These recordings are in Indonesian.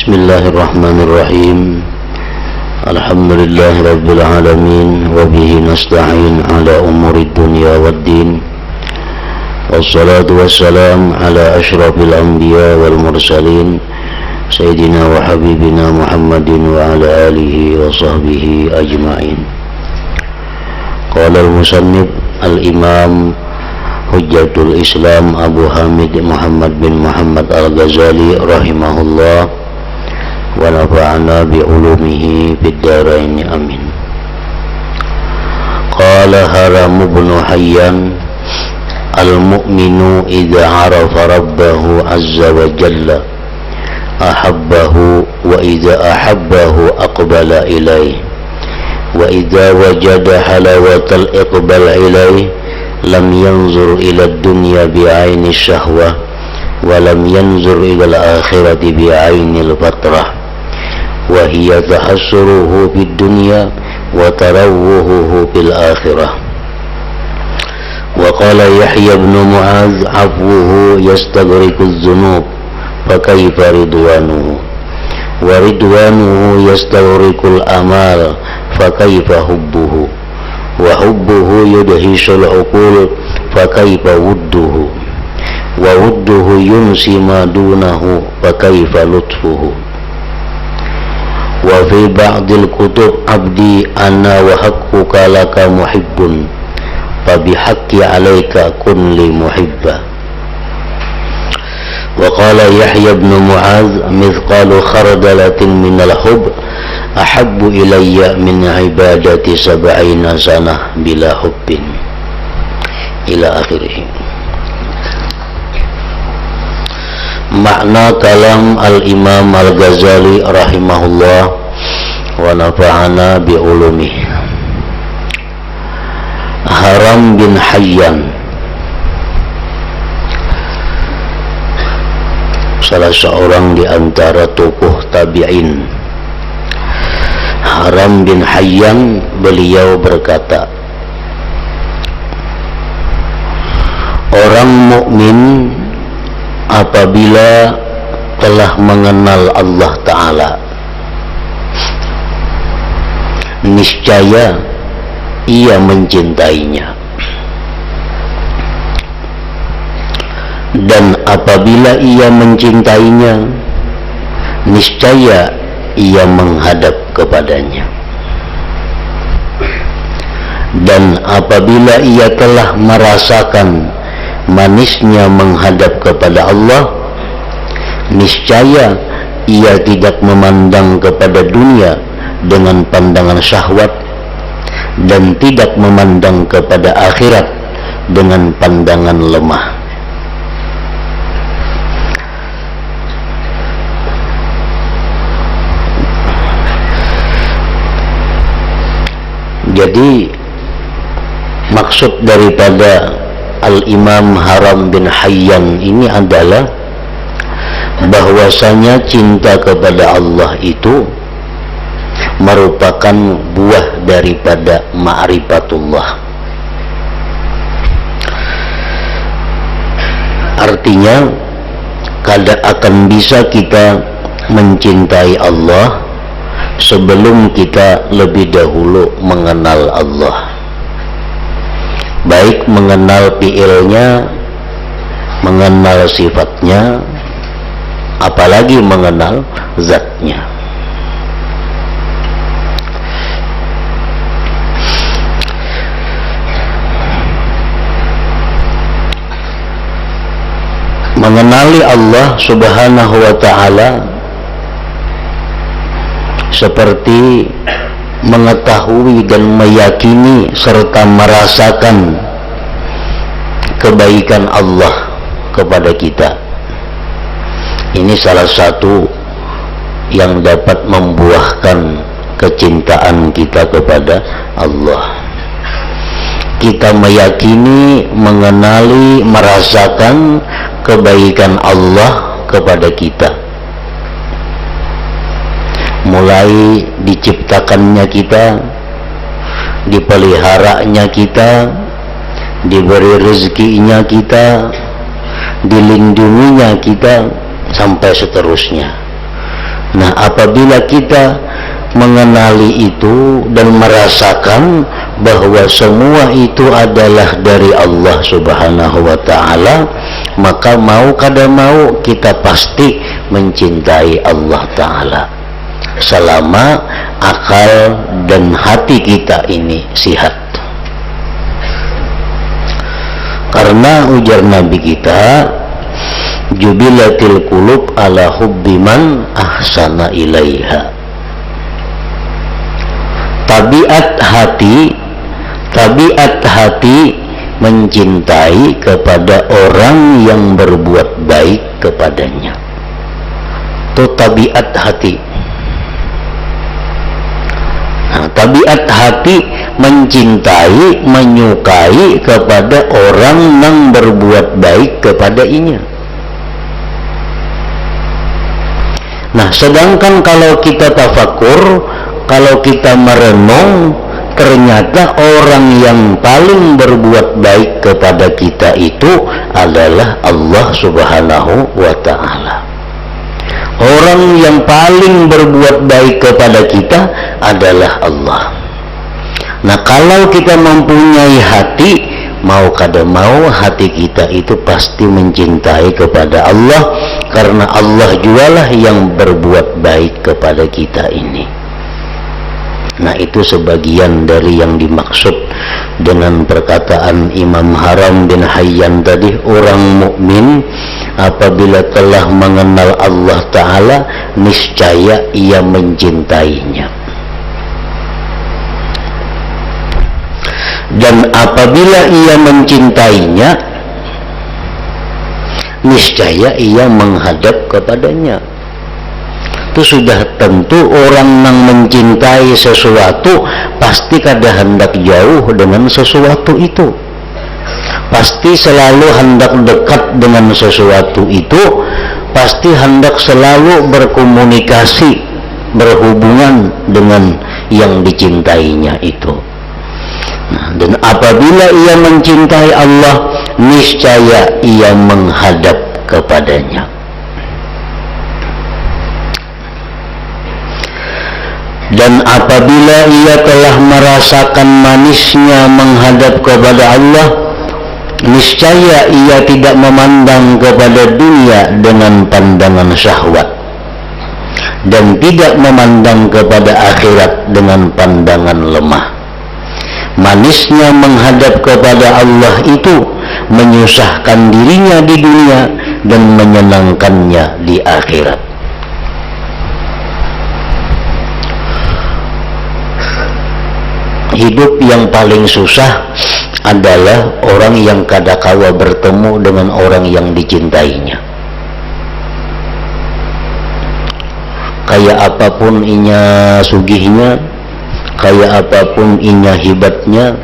Bismillahirrahmanirrahim. Alhamdulillahi alamin. Wabihi nasta'in ala umurid dunya waddin. Wassalatu wassalam ala ashrafil anbiya wal mursalin Sayyidina wa habibina Muhammadin wa ala alihi wa sahbihi ajma'in. Qala al-musannif al-imam Hujjatul Islam Abu Hamid Muhammad bin Muhammad al-Ghazali rahimahullah wa nafa'ana bi'ulumihi fid dharain amin. Qala Haram ibn Hayyan al-mu'minu idza 'arafa rabbahu 'azza wa jalla ahabbahu wa idza ahabbahu aqbala ilayhi wa idza wajada halawatal iqbal ilayhi lam yanzur ila dunya bi'aini syahwah wa lam yanzur ila al-akhirati bi'aini al-fatrah wa hiya tahassuruhu fid dunya wa tarawwuhu fil akhirah. Wa qala Yahya ibn Mu'adz afwuhu yastaghriqu adh-dhunub fa kayfa ridwanuhu wa ridwanuhu yastaghriqu al-amal fa kayfa hubbuhu wa hubbuhu yudhisul uqul fa kayfa wudduhu wa wudduhu yunsi ma dunahu fa kayfa lutfuhu. Wa fi ba'dil kutub abdi anna wa haqquka laka muhibbun fa bihaqqi alayka kun li muhibba. Wa qala Yahya ibn Mu'adz mithqalu khardalatin minal hubb ahabbu ilayya min ibadati sab'ina sanah bila hubbin ila akhirih. Makna kalam al-imam al-Ghazali rahimahullah wa nafa'ana bi'ulumih. Haram bin Hayyan, salah seorang di antara tokoh tabi'in. Haram bin Hayyan beliau berkata, orang mukmin apabila telah mengenal Allah Ta'ala, niscaya ia mencintainya, dan apabila ia mencintainya, niscaya ia menghadap kepadanya, dan apabila ia telah merasakan manisnya menghadap kepada Allah, niscaya ia tidak memandang kepada dunia dengan pandangan syahwat dan tidak memandang kepada akhirat dengan pandangan lemah. Jadi maksud daripada Al-Imam Haram bin Hayyan ini adalah bahwasanya cinta kepada Allah itu merupakan buah daripada ma'rifatullah. Artinya kada akan bisa kita mencintai Allah sebelum kita lebih dahulu mengenal Allah, baik mengenal fi'ilnya, mengenal sifatnya, apalagi mengenal zatnya. Mengenali Allah subhanahu wa ta'ala seperti mengetahui dan meyakini serta merasakan kebaikan Allah kepada kita. Ini salah satu yang dapat membuahkan kecintaan kita kepada Allah. Kita meyakini, mengenali, merasakan kebaikan Allah kepada kita, mulai diciptakannya kita, dipeliharanya kita, diberi rezekinya kita, dilindunginya kita, sampai seterusnya. Nah, apabila kita mengenali itu dan merasakan bahwa semua itu adalah dari Allah Subhanahu wa ta'ala, maka mau kada mau kita pasti mencintai Allah ta'ala selama akal dan hati kita ini sihat. Karena ujar Nabi kita, jubilatil qulub ala hubbi man ahsana ilaiha. Tabiat hati mencintai kepada orang yang berbuat baik kepadanya. Itu tabiat hati. Nah, tabiat hati mencintai, menyukai kepada orang yang berbuat baik kepadanya. Nah, sedangkan kalau kita tafakur, kalau kita merenung, ternyata orang yang paling berbuat baik kepada kita itu adalah Allah Subhanahu wa ta'ala. Orang yang paling berbuat baik kepada kita adalah Allah. Nah, kalau kita mempunyai hati, mau kada mau hati kita itu pasti mencintai kepada Allah, karena Allah jualah yang berbuat baik kepada kita ini. Nah, itu sebagian dari yang dimaksud dengan perkataan Imam Haram bin Hayyan tadi, orang mukmin apabila telah mengenal Allah Ta'ala, niscaya ia mencintainya. Dan apabila ia mencintainya, niscaya ia menghadap kepadanya. Itu sudah tentu. Orang yang mencintai sesuatu pasti kada hendak jauh dengan sesuatu itu, pasti selalu hendak dekat dengan sesuatu itu, pasti hendak selalu berkomunikasi, berhubungan dengan yang dicintainya itu. Nah, dan apabila ia mencintai Allah, niscaya ia menghadap kepadanya. Dan apabila ia telah merasakan manisnya menghadap kepada Allah, niscaya ia tidak memandang kepada dunia dengan pandangan syahwat, dan tidak memandang kepada akhirat dengan pandangan lemah. Manisnya menghadap kepada Allah itu menyusahkan dirinya di dunia dan menyenangkannya di akhirat. Hidup yang paling susah adalah orang yang kadakawa bertemu dengan orang yang dicintainya. Kayak apapun inya sugihnya, kayak apapun inya hibatnya,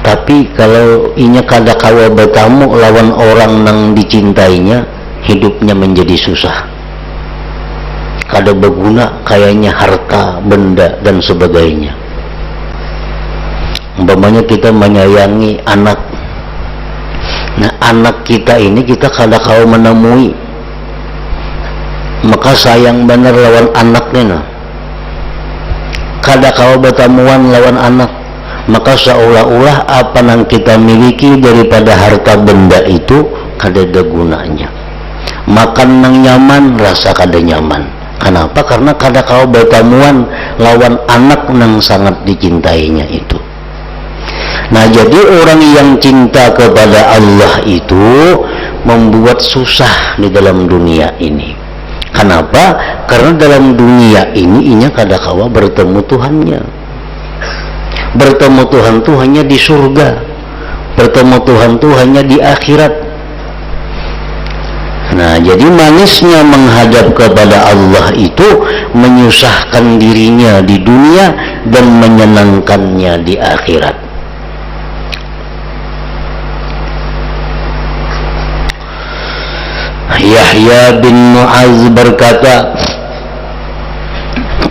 tapi kalau inya kadakawa bertemu lawan orang yang dicintainya, hidupnya menjadi susah. Kada berguna kayaknya harta, benda, dan sebagainya. Umpamanya kita menyayangi anak. Nah, anak kita ini kita kada kau menemui, maka sayang benar lawan anaknya. Nah, kada kau bertemuan lawan anak, maka seolah-olah apa yang kita miliki daripada harta benda itu kada ada gunanya. Makan nang nyaman, rasa kada nyaman. Kenapa? Karena kada kau bertemuan lawan anak nang sangat dicintainya itu. Nah, jadi orang yang cinta kepada Allah itu membuat susah di dalam dunia ini. Kenapa? Karena dalam dunia ini inya kada kawa bertemu Tuhannya. Bertemu Tuhan itu hanya di surga, bertemu Tuhan itu hanya di akhirat. Nah, jadi manisnya menghadap kepada Allah itu menyusahkan dirinya di dunia dan menyenangkannya di akhirat. Yahya bin Mu'az berkata,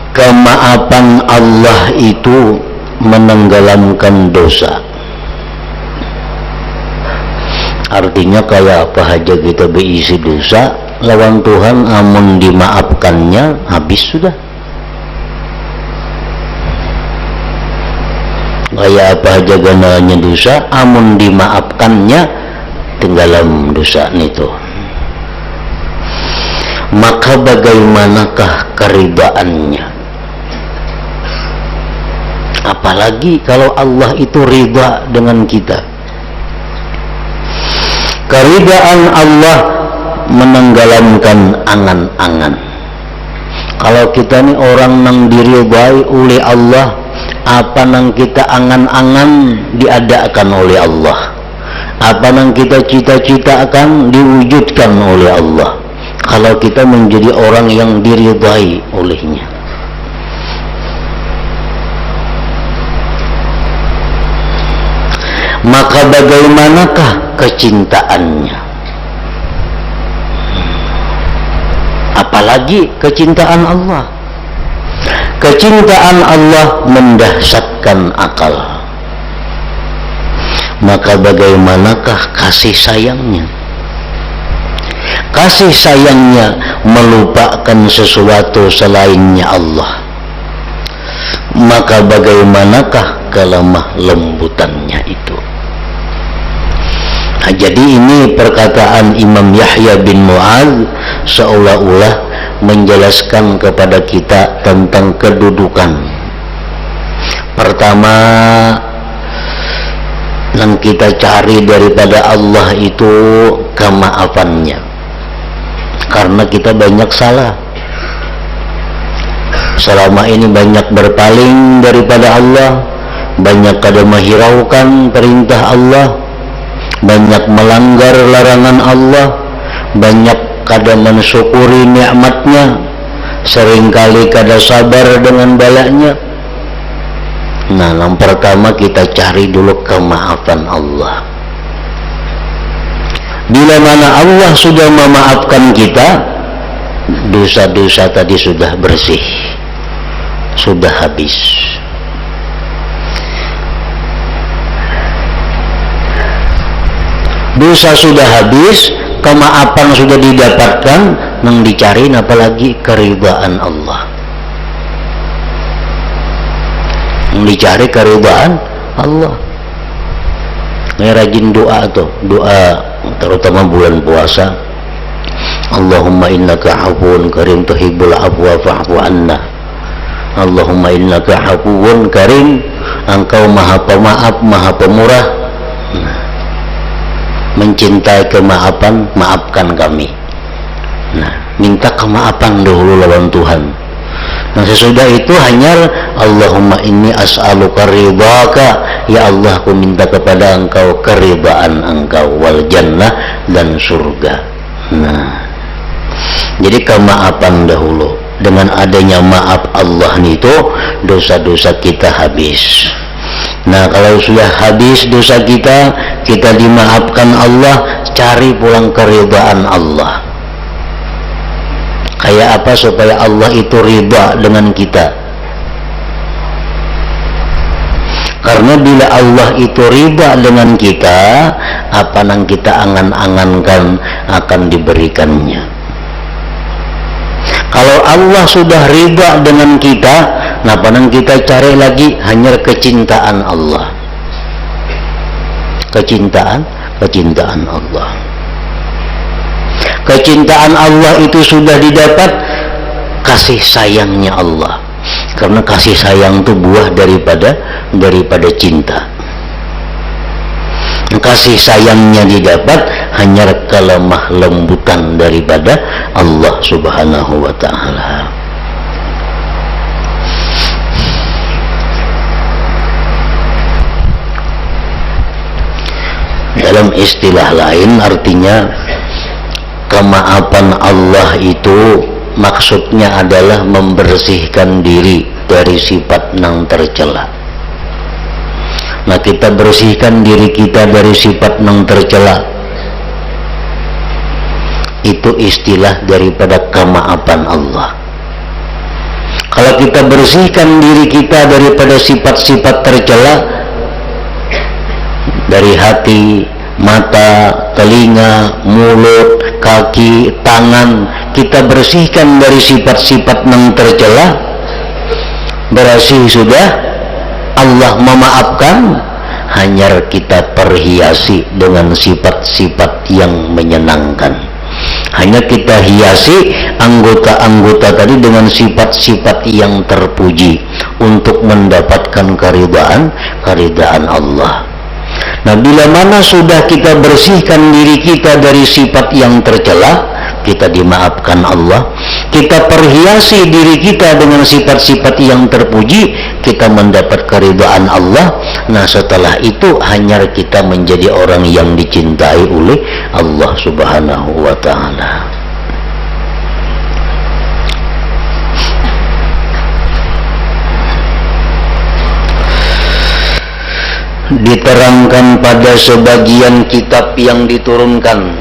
kemaafan Allah itu menenggelamkan dosa. Artinya kayak apa aja kita berisi dosa, lawan Tuhan, amun dimaafkannya habis sudah. Kayak apa aja gananya dosa, amun dimaafkannya tenggelam dosa itu. Maka bagaimanakah keridaannya? Apalagi kalau Allah itu ridha dengan kita. Keridaan Allah menenggelamkan angan-angan. Kalau kita ni orang nang diridai oleh Allah, apa nang kita angan-angan diadakan oleh Allah, apa nang kita cita-citakan diwujudkan oleh Allah. Kalau kita menjadi orang yang diridai olehnya, maka bagaimanakah kecintaannya? Apalagi kecintaan Allah. Kecintaan Allah mendahsyatkan akal. Maka bagaimanakah kasih sayangnya? Kasih sayangnya melupakan sesuatu selainnya Allah. Maka bagaimanakah kelemah lembutannya itu? Nah, jadi ini perkataan Imam Yahya bin Mu'adz seolah-olah menjelaskan kepada kita tentang kedudukan. Pertama, yang kita cari daripada Allah itu kemaafannya, karena kita banyak salah. Selama ini banyak berpaling daripada Allah, banyak kada menghiraukan perintah Allah, banyak melanggar larangan Allah, banyak kada mensyukuri nikmatnya, seringkali kada sabar dengan balanya. Nah, yang pertama kita cari dulu kemaafan Allah. Bila mana Allah sudah memaafkan kita, dosa-dosa tadi sudah bersih, sudah habis. Dosa sudah habis, kemaafan sudah didapatkan, yang dicari apalagi keridaan Allah. Yang dicari keridaan Allah. Rajin doa tuh, doa terutama bulan puasa. Allahumma innaka afuwun karim tuhibbul afwa fa'fu anna. Allahumma innaka afuwun karim, engkau maha pemaaf, maha pemurah. Mencintai kemaafan, maafkan kami. Nah, minta kemaafan dahulu lawan Tuhan. Nah, sesudah itu hanya Allahumma inni as'aluka ridhaka, ya Allah, aku minta kepada engkau keridaan engkau, wal jannah, dan surga. Nah, jadi kemaafan dahulu. Dengan adanya maaf Allah itu, dosa-dosa kita habis. Nah, kalau sudah habis dosa kita, kita dimaafkan Allah, cari pulang keridaan Allah. Kayak apa supaya Allah itu ridha dengan kita? Karena bila Allah itu ridha dengan kita, apa yang kita angan-angankan akan diberikannya. Kalau Allah sudah ridha dengan kita, apa yang kita cari lagi hanya kecintaan Allah. Kecintaan Allah. Kecintaan Allah itu sudah didapat, kasih sayangnya Allah. Karena kasih sayang itu buah daripada cinta. Kasih sayangnya didapat hanya kelemah lembutan daripada Allah Subhanahu wa ta'ala. Dalam istilah lain artinya kemaafan Allah itu maksudnya adalah membersihkan diri dari sifat yang tercela. Nah, kita bersihkan diri kita dari sifat yang tercela. Itu istilah daripada kemaafan Allah. Kalau kita bersihkan diri kita daripada sifat-sifat tercela, dari hati, mata, telinga, mulut, kaki, tangan kita bersihkan dari sifat-sifat yang tercela, berarti sudah Allah memaafkan. Hanya kita perhiasi dengan sifat-sifat yang menyenangkan. Hanya kita hiasi anggota-anggota tadi dengan sifat-sifat yang terpuji untuk mendapatkan keridaan Allah. Nah, bila mana sudah kita bersihkan diri kita dari sifat yang tercela, kita dimaafkan Allah. Kita perhiasi diri kita dengan sifat-sifat yang terpuji, kita mendapat keridaan Allah. Nah, setelah itu hanya kita menjadi orang yang dicintai oleh Allah Subhanahu wa ta'ala. Diterangkan pada sebagian kitab yang diturunkan,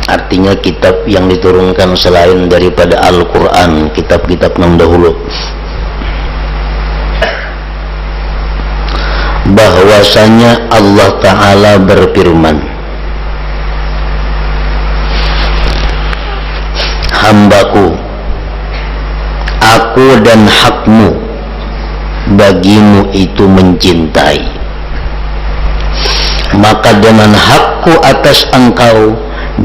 artinya kitab yang diturunkan selain daripada Al-Quran, kitab-kitab yang dahulu, bahwasanya Allah Ta'ala berfirman, hambaku, aku dan hakmu bagimu itu mencintai, maka dengan hakku atas engkau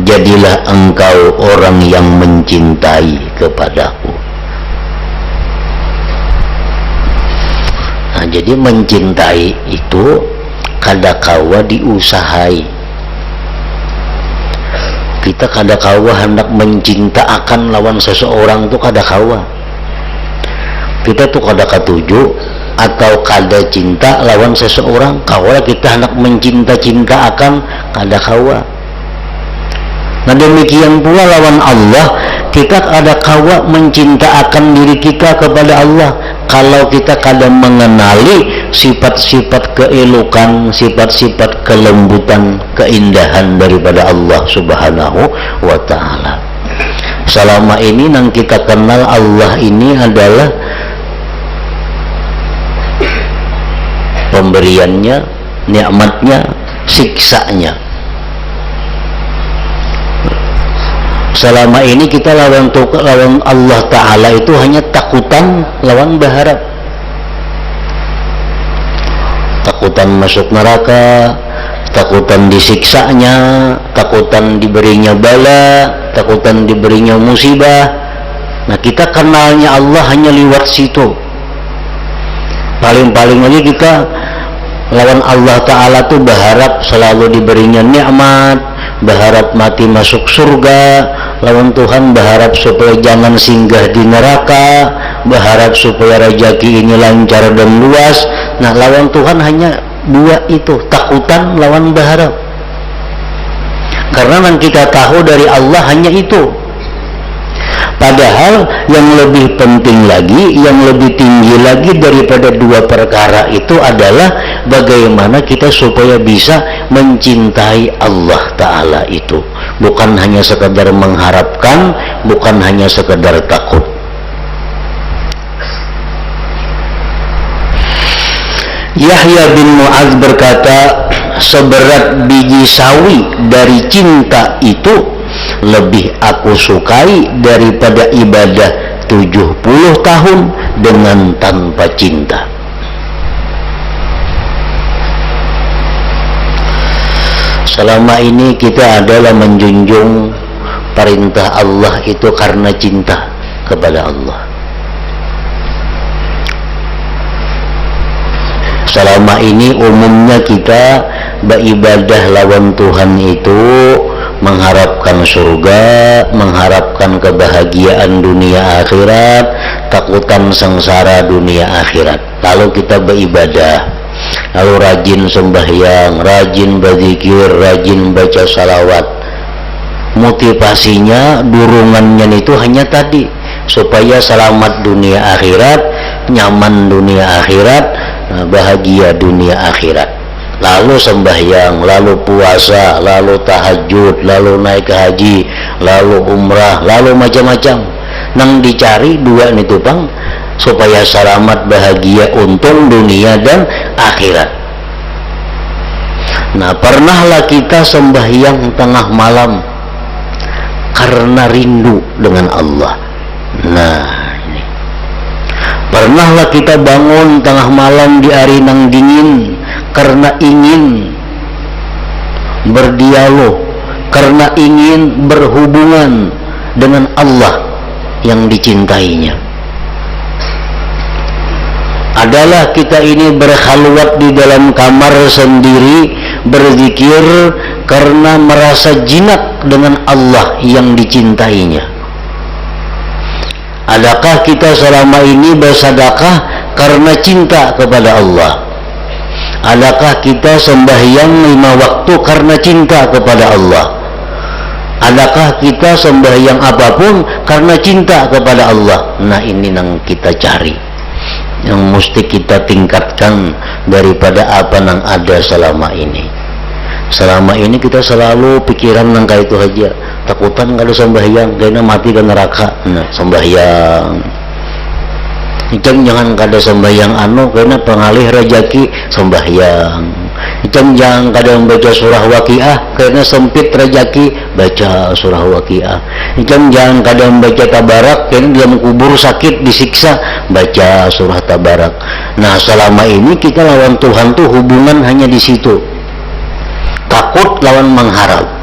jadilah engkau orang yang mencintai kepadaku. Nah, jadi mencintai itu kadakawa diusahai. Kita kadakawa hendak mencintakan lawan seseorang itu kadakawa. Kita tuh kadakatuju atau kada cinta lawan seseorang, kawala kita hendak mencinta akan kadakawa. Nah, demikian pula lawan Allah, kita ada kawa mencintakan diri kita kepada Allah. Kalau kita kadang mengenali sifat-sifat keelukan, sifat-sifat kelembutan, keindahan daripada Allah Subhanahu wa ta'ala. Selama ini yang kita kenal Allah ini adalah pemberiannya, nikmatnya, siksanya. Selama ini kita lawan Allah Ta'ala itu hanya takutan lawan berharap. Takutan masuk neraka, takutan disiksanya, takutan diberinya bala, takutan diberinya musibah. Nah, kita kenalnya Allah hanya lewat situ. Paling-paling lagi kita lawan Allah Ta'ala tuh berharap selalu diberinya nikmat, berharap mati masuk surga. Lawan Tuhan berharap supaya jangan singgah di neraka, berharap supaya rezeki ini lancar dan luas. Nah, lawan Tuhan hanya dua itu, takutan lawan berharap. Karena yang kita tahu dari Allah hanya itu. Padahal yang lebih penting lagi, yang lebih tinggi lagi daripada dua perkara itu adalah bagaimana kita supaya bisa mencintai Allah Ta'ala itu. Bukan hanya sekedar mengharapkan, bukan hanya sekedar takut. Yahya bin Mu'adz berkata, seberat biji sawi dari cinta itu lebih aku sukai daripada ibadah 70 tahun dengan tanpa cinta. Selama ini kita adalah menjunjung perintah Allah itu karena cinta kepada Allah. Selama ini umumnya kita beribadah lawan Tuhan itu mengharapkan surga, mengharapkan kebahagiaan dunia akhirat, takutan sengsara dunia akhirat. Lalu kita beribadah, lalu rajin sembahyang, rajin berzikir, rajin baca salawat. Motivasinya, dorongannya itu hanya tadi, supaya selamat dunia akhirat, nyaman dunia akhirat, bahagia dunia akhirat. Lalu sembahyang, lalu puasa, lalu tahajud, lalu naik ke haji, lalu umrah, lalu macam-macam. Nang dicari dua nih tupang, supaya selamat bahagia untung dunia dan akhirat. Nah, pernahlah kita sembahyang tengah malam karena rindu dengan Allah. Nah, ini. Pernahlah kita bangun tengah malam di hari yang dingin karena ingin berdialog, karena ingin berhubungan dengan Allah yang dicintainya. Adalah kita ini berkhalwat di dalam kamar sendiri berzikir karena merasa jinak dengan Allah yang dicintainya. Adakah kita selama ini bersedekah karena cinta kepada Allah? Adakah kita sembahyang 5 waktu karena cinta kepada Allah? Adakah kita sembahyang apapun karena cinta kepada Allah? Nah, ini yang kita cari, yang mesti kita tingkatkan daripada apa yang ada selama ini. Selama ini kita selalu pikiran yang kayak itu aja, takutan kalau sembahyang karena mati ke neraka. Nah, sembahyang jangan kada sembahyang karena pengalih rejeki, sembahyang jangan kada membaca surah Waqiah karena sempit rejeki, baca surah Waqiah. Jangan kada membaca tabarak karena dalam kubur sakit disiksa, baca surah tabarak. Nah, selama ini kita lawan Tuhan tuh hubungan hanya di situ, takut lawan mengharap.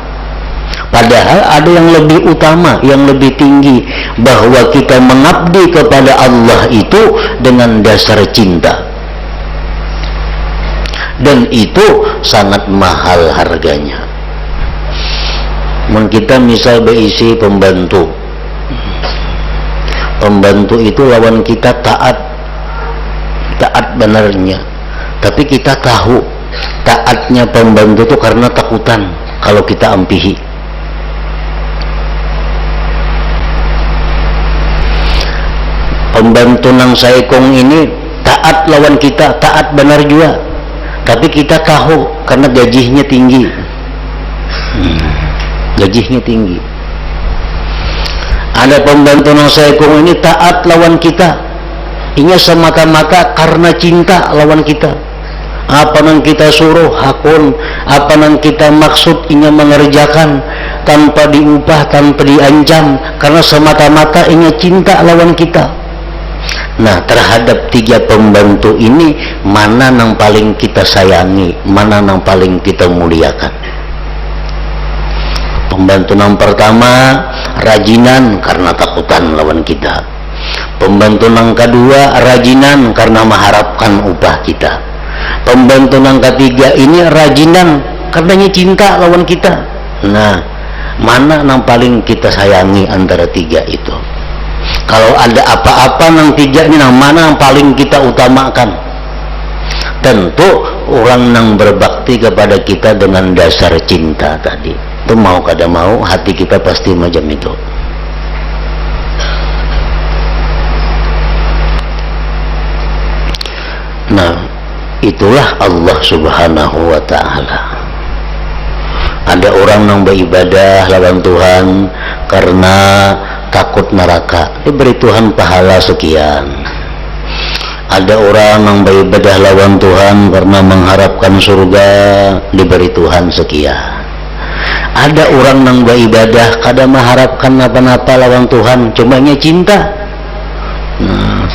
Padahal ada yang lebih utama, yang lebih tinggi, bahwa kita mengabdi kepada Allah itu dengan dasar cinta, dan itu sangat mahal harganya. Kita misal berisi pembantu itu lawan kita taat benarnya, tapi kita tahu taatnya pembantu itu karena takutan kalau kita ampihi. Pembantu nang saikong ini taat lawan kita, taat benar juga, tapi kita tahu karena gajinya tinggi. Gajinya tinggi. Ada pembantu nang saikong ini taat lawan kita, inya semata-mata karena cinta lawan kita. Apa yang kita suruh hakun, apa yang kita maksud inya mengerjakan tanpa diupah, tanpa diancam, karena semata-mata inya cinta lawan kita. Nah, terhadap 3 pembantu ini, mana yang paling kita sayangi, mana yang paling kita muliakan? Pembantu yang pertama rajinan karena takutan lawan kita. Pembantu yang kedua rajinan karena mengharapkan upah kita. Pembantu yang ketiga ini rajinan karenanya cinta lawan kita. Nah, mana yang paling kita sayangi antara 3 itu? Kalau ada apa-apa yang 3 ini, mana yang paling kita utamakan? Tentu orang yang berbakti kepada kita dengan dasar cinta tadi, itu mau kada mau hati kita pasti macam itu. Nah, itulah Allah Subhanahu wa ta'ala. Ada orang yang beribadah lawan Tuhan karena takut neraka, diberi Tuhan pahala sekian. Ada orang yang beribadah lawan Tuhan karena mengharapkan surga, diberi Tuhan sekian. Ada orang yang beribadah kada mengharapkan apa-apa lawan Tuhan, cumanya cinta. Nah,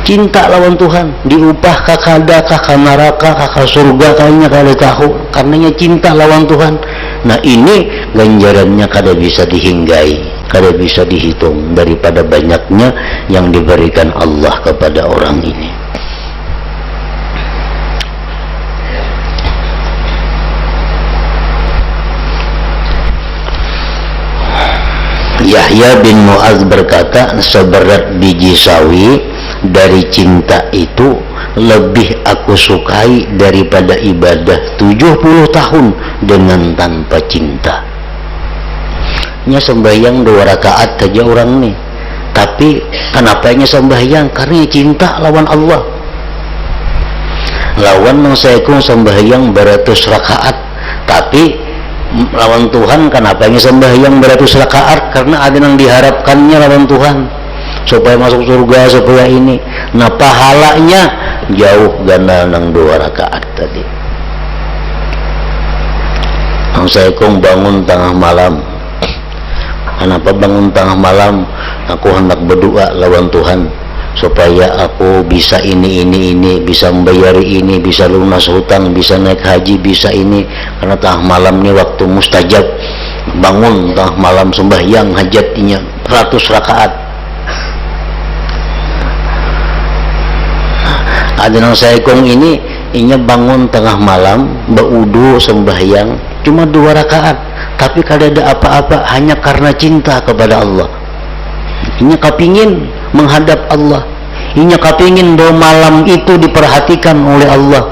cinta lawan Tuhan, diupah kakada, kakak neraka, kakak surga, kayaknya kada tahu, karenanya cinta lawan Tuhan. Nah, ini ganjarannya kada bisa dihinggai, kada bisa dihitung daripada banyaknya yang diberikan Allah kepada orang ini. Yahya bin Mu'adz berkata, seberat biji sawi dari cinta itu lebih aku sukai daripada ibadah 70 tahun dengan tanpa cinta. Nya sembahyang 2 rakaat saja orang nih, tapi kenapa nya sembahyang? Karena cinta lawan Allah. Lawan nang saekung sembahyang 100 rakaat, tapi lawan Tuhan kenapa nya sembahyang 100 rakaat? Karena ada yang diharapkannya lawan Tuhan, supaya masuk surga, supaya ini. Nah, pahalanya jauh ganda nang 2 rakaat tadi. nang saekong bangun tengah malam. Kenapa bangun tengah malam? Aku hendak berdoa lawan Tuhan supaya aku bisa ini, bisa membayar ini, bisa lunas hutang, bisa naik haji, bisa ini. Karena tengah malam ini waktu mustajab. Bangun tengah malam sembahyang hajatnya 100 rakaat. Ada nang saekong ini inya bangun tengah malam berwudu sembahyang cuma 2 rakaat, tapi kada ada apa-apa, hanya karena cinta kepada Allah. Inya kepingin menghadap Allah, inya kepingin bahwa malam itu diperhatikan oleh Allah,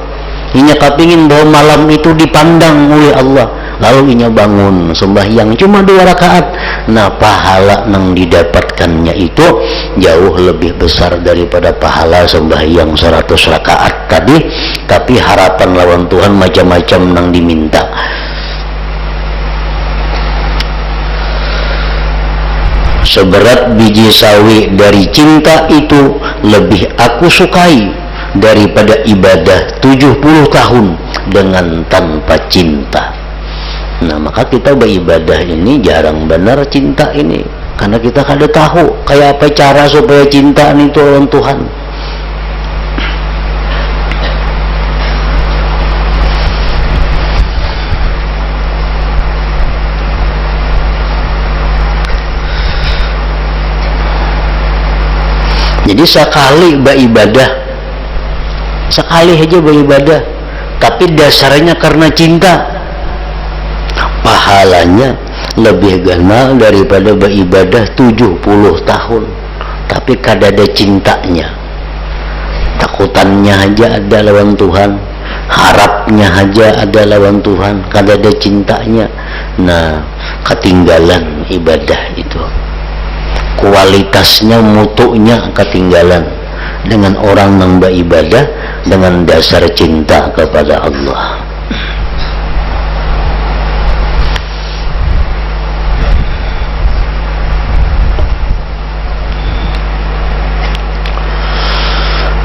inya kepingin bahwa malam itu dipandang oleh Allah. Lalu inya bangun sembahyang cuma 2 rakaat. Nah, pahala yang didapatkannya itu jauh lebih besar daripada pahala sembahyang 100 rakaat tadi. Tapi harapan lawan Tuhan macam-macam yang diminta. Seberat biji sawi dari cinta itu lebih aku sukai daripada ibadah 70 tahun dengan tanpa cinta. Nah, maka kita beribadah ini jarang benar cinta ini, karena kita kada tahu kayak apa cara supaya cinta itu lawan Tuhan. Jadi sekali beribadah, sekali aja beribadah, tapi dasarnya karena cinta, pahalanya lebih ganal daripada beribadah 70 tahun tapi kada ada cintanya. Takutannya aja ada lawan Tuhan, harapnya aja ada lawan Tuhan, kada ada cintanya. Nah, ketinggalan ibadah itu, kualitasnya, mutunya ketinggalan dengan orang yang beribadah dengan dasar cinta kepada Allah.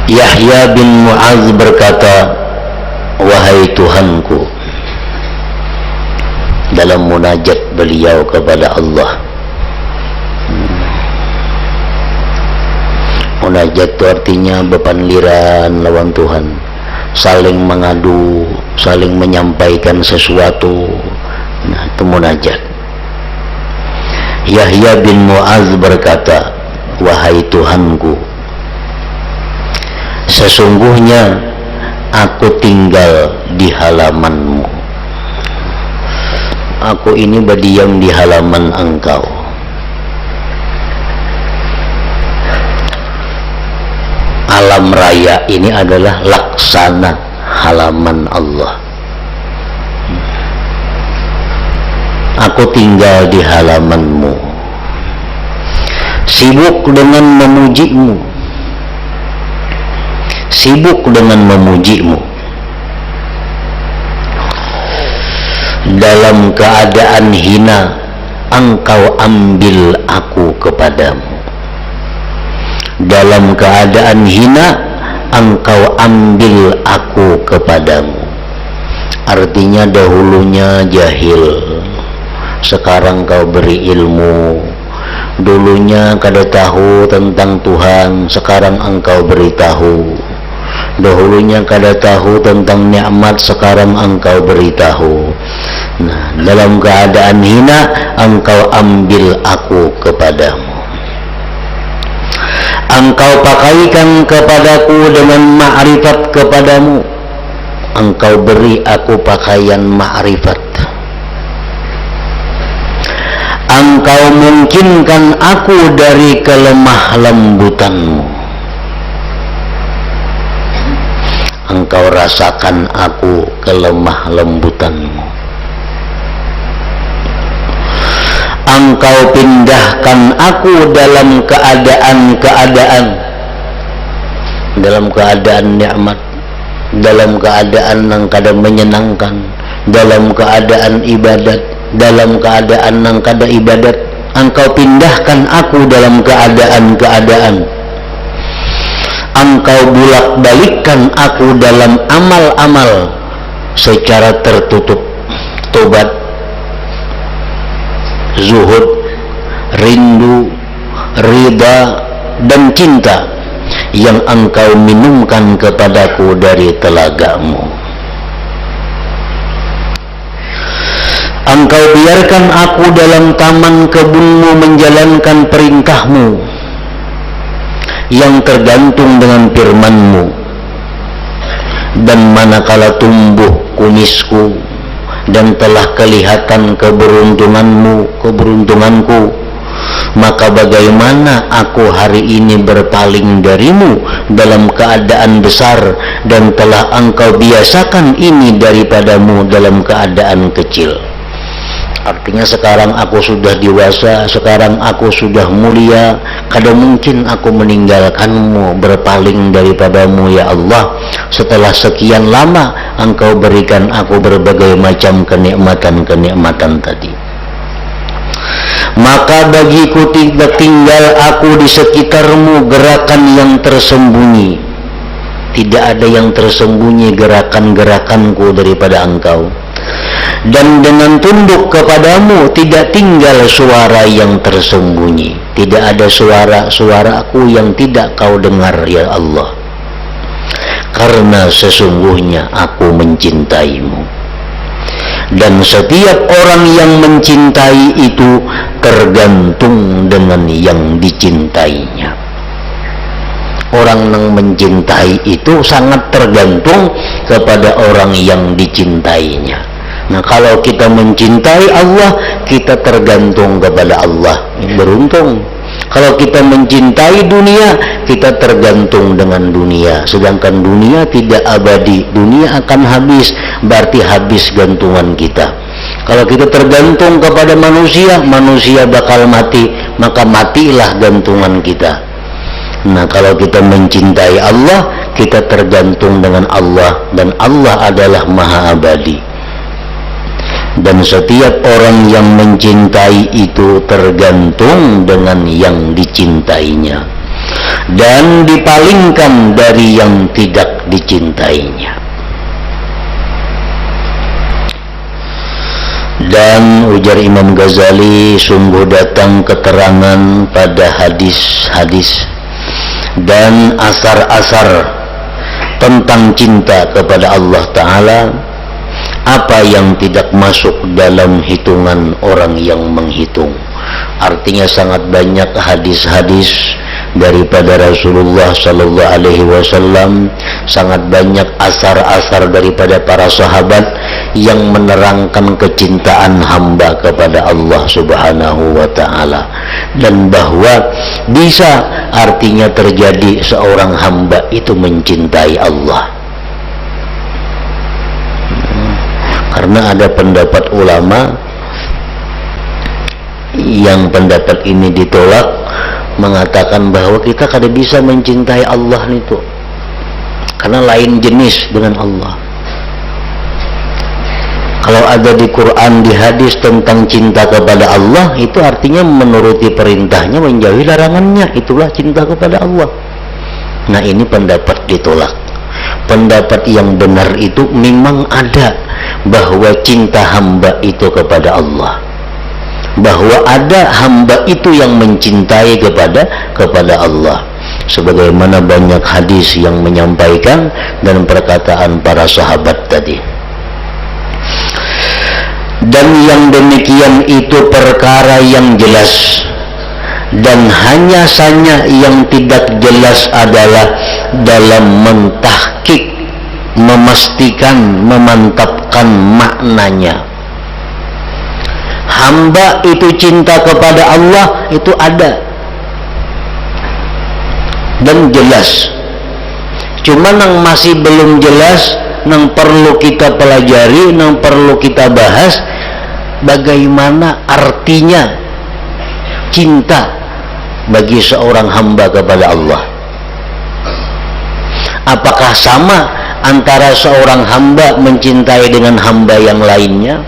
Yahya bin Mu'az berkata, wahai Tuhanku, dalam munajat beliau kepada Allah. Munajat itu artinya bepanliran lawan Tuhan, saling mengadu, saling menyampaikan sesuatu. Nah, itu munajat. Yahya bin Mu'az berkata, wahai Tuhanku, sesungguhnya aku tinggal di halaman-Mu. Aku ini berdiam di halaman Engkau. Alam raya ini adalah laksana halaman Allah. Aku tinggal di halaman-Mu, sibuk dengan memuji-Mu, sibuk dengan memuji-Mu. Dalam keadaan hina, Engkau ambil aku kepadamu. Dalam keadaan hina, Engkau ambil aku kepadamu. Artinya dahulunya jahil, sekarang Kau beri ilmu. Dulunya kada tahu tentang Tuhan, sekarang Engkau beritahu. Dahulunya kada tahu tentang nikmat, sekarang Engkau beritahu. Nah, dalam keadaan hina, Engkau ambil aku kepadamu. Engkau pakaikan kepadaku dengan ma'rifat kepadamu. Engkau beri aku pakaian ma'rifat. Engkau mungkinkan aku dari kelemah lembutan-Mu. Engkau rasakan aku kelemah lembutan-Mu. Engkau pindahkan aku dalam keadaan-keadaan, dalam keadaan nikmat, dalam keadaan yang kada menyenangkan, dalam keadaan ibadat, dalam keadaan yang kada ibadat. Engkau pindahkan aku dalam keadaan-keadaan. Engkau bolak-balikkan aku dalam amal-amal secara tertutup. Tobat zuhud, rindu, ridha, dan cinta yang engkau minumkan kepadaku dari telagamu. Engkau biarkan aku dalam taman kebunmu menjalankan perintahmu yang tergantung dengan firmanmu. Dan manakala tumbuh kumisku dan telah kelihatan keberuntunganku, maka bagaimana aku hari ini berpaling darimu dalam keadaan besar, dan telah engkau biasakan ini daripadamu dalam keadaan kecil. Artinya sekarang aku sudah dewasa, sekarang aku sudah mulia, kada mungkin aku meninggalkanmu, berpaling daripadamu ya Allah, setelah sekian lama engkau berikan aku berbagai macam kenikmatan tadi. Maka bagiku tidak tinggal aku di sekitarmu gerakan yang tersembunyi. Tidak ada yang tersembunyi gerakan-gerakanku daripada engkau. Dan dengan tunduk kepadamu tidak tinggal suara yang tersembunyi. Tidak ada suara-suaraku yang tidak kau dengar ya Allah. Karena sesungguhnya aku mencintaimu. Dan setiap orang yang mencintai itu tergantung dengan yang dicintainya. Orang yang mencintai itu sangat tergantung kepada orang yang dicintainya. Nah, kalau kita mencintai Allah, kita tergantung kepada Allah. Beruntung. Kalau kita mencintai dunia, kita tergantung dengan dunia. Sedangkan dunia tidak abadi, dunia akan habis, berarti habis gantungan kita. Kalau kita tergantung kepada manusia, manusia bakal mati, maka matilah gantungan kita. Nah, kalau kita mencintai Allah, kita tergantung dengan Allah, dan Allah adalah maha abadi. Dan setiap orang yang mencintai itu tergantung dengan yang dicintainya, dan dipalingkan dari yang tidak dicintainya. Dan ujar Imam Ghazali, sungguh datang keterangan pada hadis-hadis dan asar-asar tentang cinta kepada Allah Ta'ala, apa yang tidak masuk dalam hitungan orang yang menghitung. Artinya sangat banyak hadis-hadis daripada Rasulullah Sallallahu Alaihi Wasallam, sangat banyak asar-asar daripada para sahabat yang menerangkan kecintaan hamba kepada Allah Subhanahu Wa Taala, dan bahwa bisa artinya terjadi seorang hamba itu mencintai Allah. Karena ada pendapat ulama yang pendapat ini ditolak, mengatakan bahwa kita kada bisa mencintai Allah itu, karena lain jenis dengan Allah. Kalau ada di Quran, di hadis tentang cinta kepada Allah, itu artinya menuruti perintahnya, menjauhi larangannya, itulah cinta kepada Allah. Nah, ini pendapat ditolak. Pendapat yang benar itu memang ada, bahwa cinta hamba itu kepada Allah, bahwa ada hamba itu yang mencintai kepada Allah, sebagaimana banyak hadis yang menyampaikan dan perkataan para sahabat tadi. Dan yang demikian itu perkara yang jelas, dan hanya saja yang tidak jelas adalah dalam mentahqiq, memastikan, memantapkan maknanya. Hamba itu cinta kepada Allah itu ada dan jelas, cuma yang masih belum jelas, yang perlu kita pelajari, yang perlu kita bahas, bagaimana artinya cinta bagi seorang hamba kepada Allah. Apakah sama antara seorang hamba mencintai dengan hamba yang lainnya?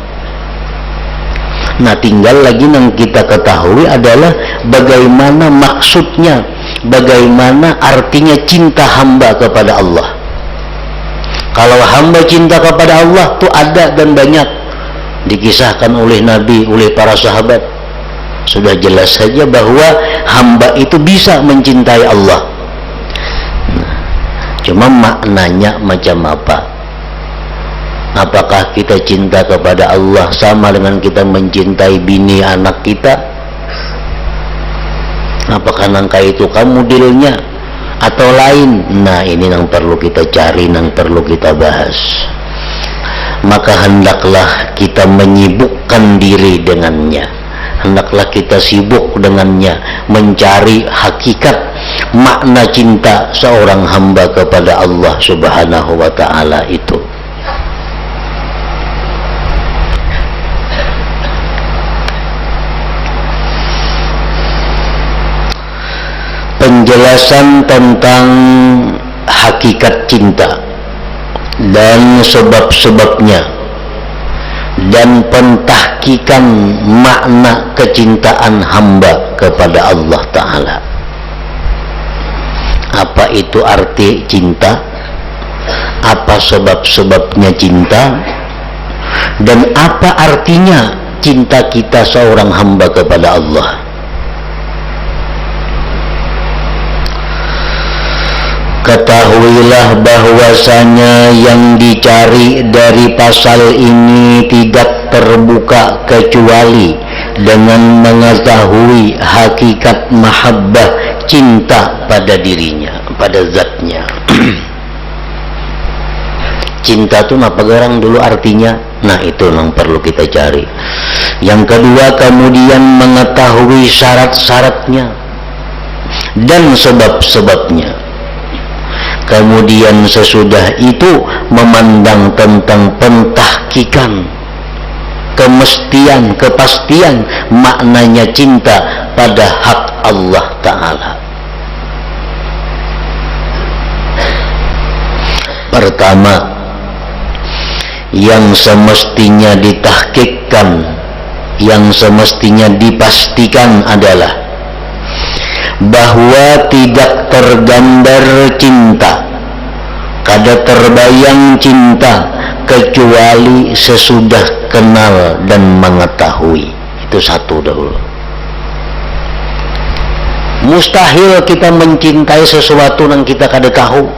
Nah, tinggal lagi yang kita ketahui adalah bagaimana maksudnya, bagaimana artinya cinta hamba kepada Allah. Kalau hamba cinta kepada Allah itu ada dan banyak, dikisahkan oleh Nabi, oleh para sahabat. Sudah jelas saja bahwa hamba itu bisa mencintai Allah. Cuma maknanya macam apa? Apakah kita cinta kepada Allah sama dengan kita mencintai bini anak kita? Apakah nangka itu kamu modelnya atau lain? Nah, ini yang perlu kita cari, yang perlu kita bahas. Maka hendaklah kita menyibukkan diri dengannya, hendaklah kita sibuk dengannya, mencari hakikat makna cinta seorang hamba kepada Allah Subhanahu wa ta'ala itu. Penjelasan tentang hakikat cinta dan sebab-sebabnya dan pentahkikan makna kecintaan hamba kepada Allah Ta'ala. Apa itu arti cinta? Apa sebab-sebabnya cinta? Dan apa artinya cinta kita seorang hamba kepada Allah? Ketahuilah bahwasanya yang dicari dari pasal ini tidak terbuka kecuali dengan mengetahui hakikat mahabbah, cinta pada dirinya, pada zatnya. Cinta itu apa garang dulu artinya? Nah, itu yang perlu kita cari. Yang kedua, kemudian mengetahui syarat-syaratnya dan sebab-sebabnya. Kemudian sesudah itu memandang tentang pentahkikan, kemestian, kepastian maknanya cinta pada hak Allah Ta'ala. Pertama, yang semestinya ditahkikkan, yang semestinya dipastikan adalah bahwa tidak tergambar cinta, kada terbayang cinta kecuali sesudah kenal dan mengetahui. Itu satu dahulu. Mustahil kita mencintai sesuatu yang kita kada tahu.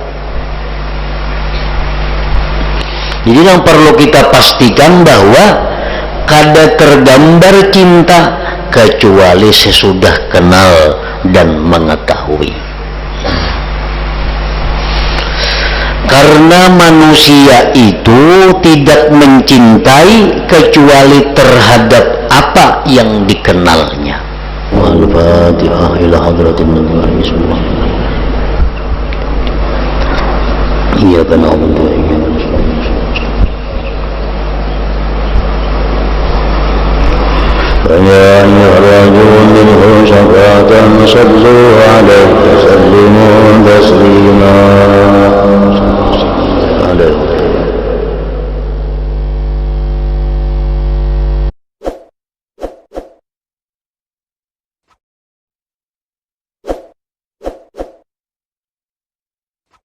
Jadi yang perlu kita pastikan bahwa kada tergambar cinta kecuali sesudah kenal dan mengetahui. Karena manusia itu tidak mencintai kecuali terhadap apa yang dikenalnya. Al-Fatihah ila hadratin Nabi sallallahu alaihi wasallam. Iyyaka na'budu wa iyyaka nasta'in. فيا أيها الرجل منه شفاعة صلوا عليه وسلموا تسليما